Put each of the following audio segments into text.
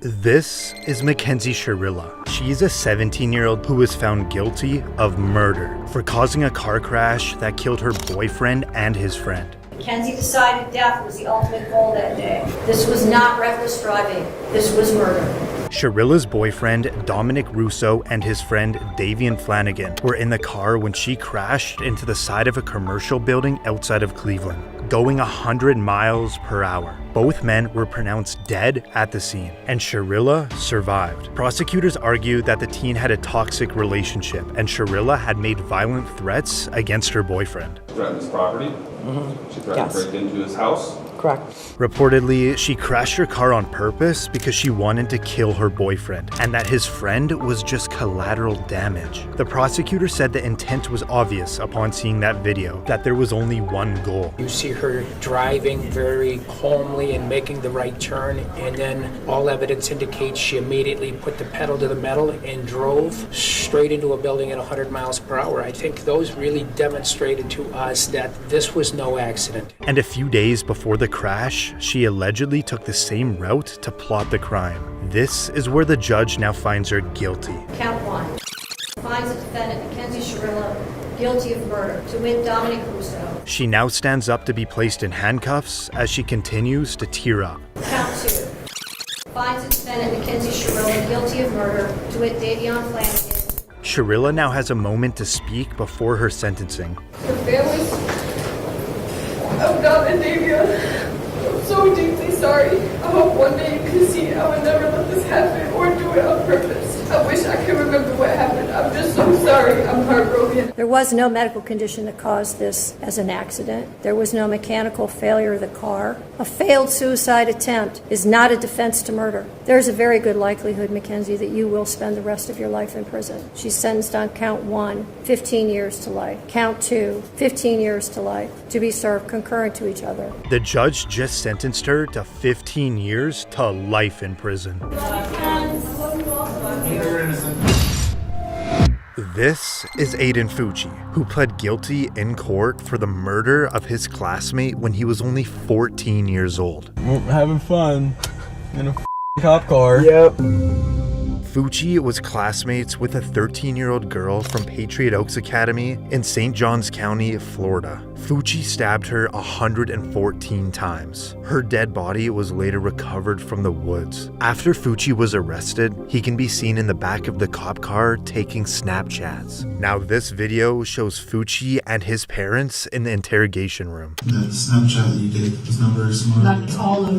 This is Mackenzie Sherilla. She's a 17-year-old who was found guilty of murder for causing a car crash that killed her boyfriend and his friend. Mackenzie decided death was the ultimate goal that day. This was not reckless driving. This was murder. Sherilla's boyfriend, Dominic Russo, and his friend, Davian Flanagan, were in the car when she crashed into the side of a commercial building outside of Cleveland, going 100 miles per hour. Both men were pronounced dead at the scene, and Sherilla survived. Prosecutors argue that the teen had a toxic relationship, and Sherilla had made violent threats against her boyfriend. Threatened his property? She threatened to break into his house? Correct. Reportedly, she crashed her car on purpose because she wanted to kill her boyfriend, and that his friend was just collateral damage. The prosecutor said the intent was obvious upon seeing that video, that there was only one goal. You see her driving very calmly and making the right turn, and then all evidence indicates she immediately put the pedal to the metal and drove straight into a building at 100 miles per hour. I think those really demonstrated to us that this was no accident. And a few days before the crash, she allegedly took the same route to plot the crime. This is where the judge now finds her guilty. Count 1. Finds the defendant, Mackenzie Sherilla, guilty of murder, to wit Dominic Russo. She now stands up to be placed in handcuffs as she continues to tear up. Count 2. Finds the defendant, Mackenzie Sherilla, guilty of murder, to wit Davian Flanagan. Sherilla now has a moment to speak before her sentencing. The families of Dom and Davian, I'm so deeply sorry. I hope one day you can see I would never let this happen or do it on purpose. I wish I could remember what happened. I'm just so sorry. I'm heartbroken. There was no medical condition that caused this as an accident. There was no mechanical failure of the car. A failed suicide attempt is not a defense to murder. There's a very good likelihood, Mackenzie, that you will spend the rest of your life in prison. She's sentenced on count 1, 15 years to life. Count 2, 15 years to life, to be served concurrent to each other. The judge just sentenced her to 15 years to life in prison. This is Aiden Fucci, who pled guilty in court for the murder of his classmate when he was only 14 years old. We're having fun in a cop car. Yep. Fucci was classmates with a 13-year-old girl from Patriot Oaks Academy in St. Johns County, Florida. Fucci stabbed her 114 times. Her dead body was later recovered from the woods. After Fucci was arrested, he can be seen in the back of the cop car taking Snapchats. Now this video shows Fucci and his parents in the interrogation room. That Snapchat that you did was not very smart. Like,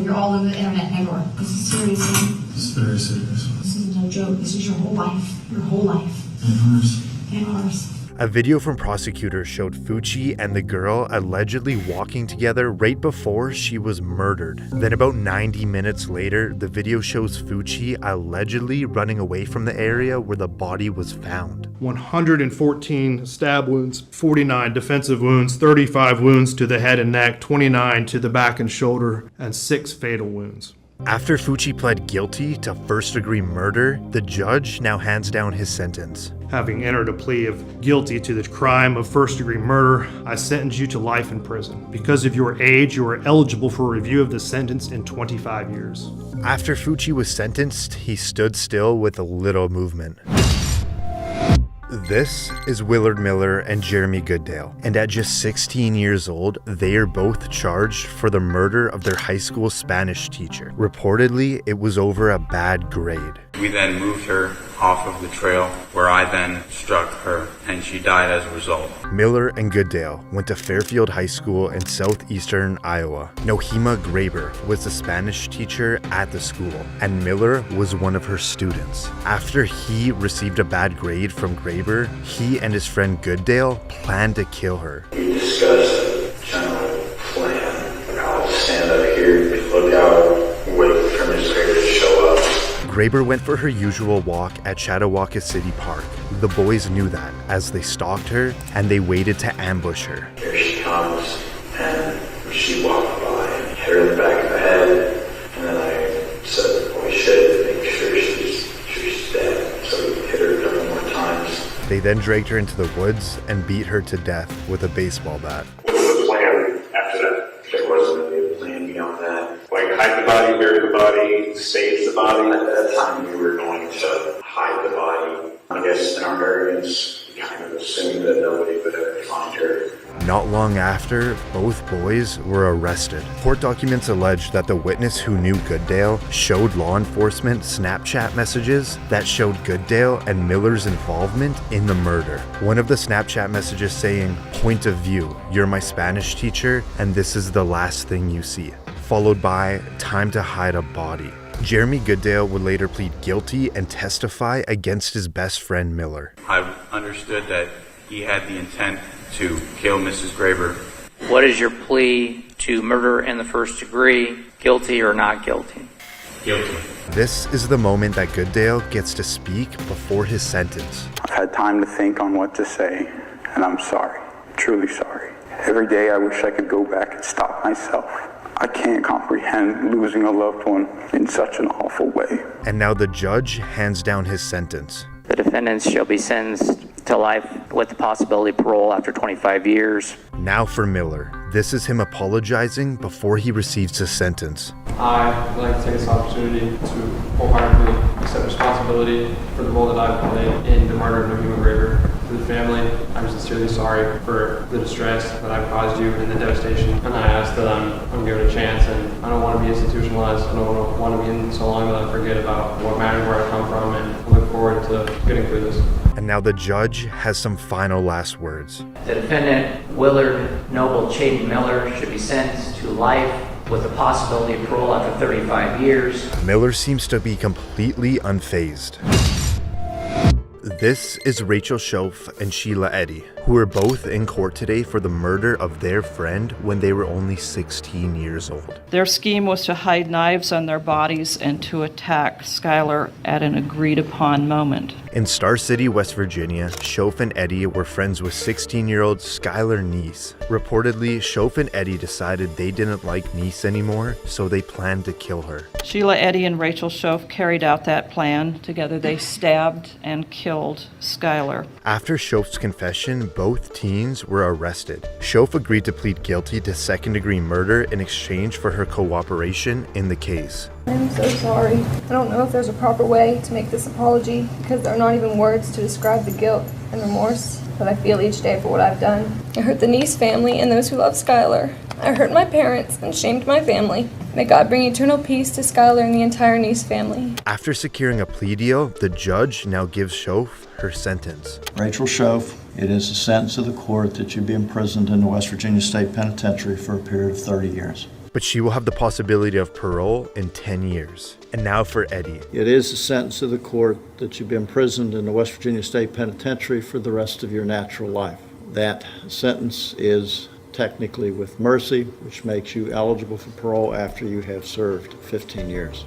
you're all over the internet, Negor. This is serious, man. It's very serious. This isn't no joke. This is your whole life. Your whole life. And ours. And ours. A video from prosecutors showed Fucci and the girl allegedly walking together right before she was murdered. Then about 90 minutes later, the video shows Fucci allegedly running away from the area where the body was found. 114 stab wounds, 49 defensive wounds, 35 wounds to the head and neck, 29 to the back and shoulder, and 6 fatal wounds. After Fucci pled guilty to first-degree murder, the judge now hands down his sentence. Having entered a plea of guilty to the crime of first-degree murder, I sentence you to life in prison. Because of your age, you are eligible for review of the sentence in 25 years. After Fucci was sentenced, he stood still with a little movement. This is Willard Miller and Jeremy Goodale, and at just 16 years old, they are both charged for the murder of their high school Spanish teacher. Reportedly, it was over a bad grade. We then moved her off of the trail, where I then struck her, and she died as a result. Miller and Goodale went to Fairfield High School in southeastern Iowa. Nohema Graber was the Spanish teacher at the school, and Miller was one of her students. After he received a bad grade from Graber, he and his friend Goodale planned to kill her. We discussed general plan. I'll stand up here, look out, wait for Ms. Graber to show up. Graber went for her usual walk at Chattawaka City Park. The boys knew that as they stalked her and they waited to ambush her. Here she comes, and she walked by and hit her in the back of the head, and then I said, "Oh shit, make sure she's dead." So we hit her a couple more times. They then dragged her into the woods and beat her to death with a baseball bat. What was the plan after that? There wasn't really a plan beyond that. Like hide the body, bury the body, save the body. At that time, we were going to hide the body. I guess in our arrogance, we kind of assumed that nobody would ever find her. Not long after, both boys were arrested. Court documents allege that the witness who knew Goodale showed law enforcement Snapchat messages that showed Goodale and Miller's involvement in the murder. One of the Snapchat messages saying, "Point of view, you're my Spanish teacher, and this is the last thing you see," followed by, "Time to hide a body." Jeremy Goodale would later plead guilty and testify against his best friend Miller. I understood that he had the intent to kill Mrs. Graber. What is your plea to murder in the first degree, guilty or not guilty? Guilty. This is the moment that Goodale gets to speak before his sentence. I've had time to think on what to say, and I'm sorry, truly sorry. Every day I wish I could go back and stop myself. I can't comprehend losing a loved one in such an awful way. And now the judge hands down his sentence. The defendants shall be sentenced to life with the possibility of parole after 25 years. Now for Miller. This is him apologizing before he receives his sentence. I'd like to take this opportunity to wholeheartedly accept responsibility for the role that I've played in the murder of Naheem Graber. To the family, I'm sincerely sorry for the distress that I've caused you and the devastation, and I ask that I'm given a chance, and I don't want to be institutionalized. I don't want to be in so long that I forget about what matters, where I come from, and I look forward to getting through this. And now the judge has some final last words. The defendant, Willard Noble Chaden Miller, should be sentenced to life with the possibility of parole after 35 years. Miller seems to be completely unfazed. This is Rachel Schoaf and Sheila Eddy, who are both in court today for the murder of their friend when they were only 16 years old. Their scheme was to hide knives on their bodies and to attack Skylar at an agreed-upon moment. In Star City, West Virginia, Schoaf and Eddy were friends with 16-year-old Skylar Neese. Reportedly, Schoaf and Eddy decided they didn't like Neese anymore, so they planned to kill her. Sheila Eddy and Rachel Schoaf carried out that plan. Together they stabbed and killed Skylar. After Schoaf's confession, both teens were arrested. Schoaf agreed to plead guilty to second-degree murder in exchange for her cooperation in the case. I'm so sorry. I don't know if there's a proper way to make this apology because there are not even words to describe the guilt and remorse that I feel each day for what I've done. I hurt the Neese family and those who love Skylar. I hurt my parents and shamed my family. May God bring eternal peace to Skylar and the entire Neese family. After securing a plea deal, the judge now gives Schoaf her sentence. Rachel Schoaf, it is the sentence of the court that you be imprisoned in the West Virginia State Penitentiary for a period of 30 years. But she will have the possibility of parole in 10 years. And now for Eddy. It is the sentence of the court that you be imprisoned in the West Virginia State Penitentiary for the rest of your natural life. That sentence is technically with mercy, which makes you eligible for parole after you have served 15 years.